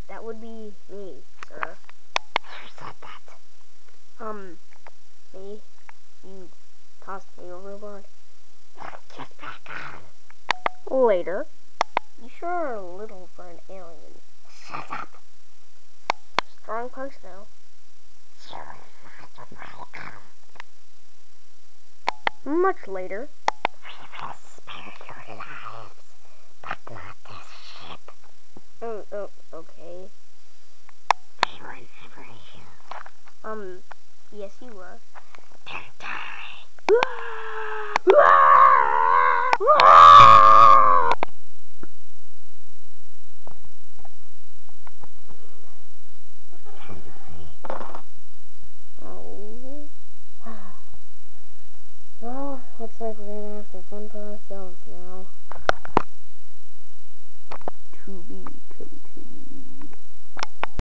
That would be me, sir. Who said that? Me. You tossed me overboard. Get back on. Later. You sure are a little for an alien. Shut up. Strong punch, though. You're not my own. Much later. We will spare your lives, but not this ship. Oh, okay. We were never here. Yes you were. Then die. Oh. Well, looks like we're gonna have to fund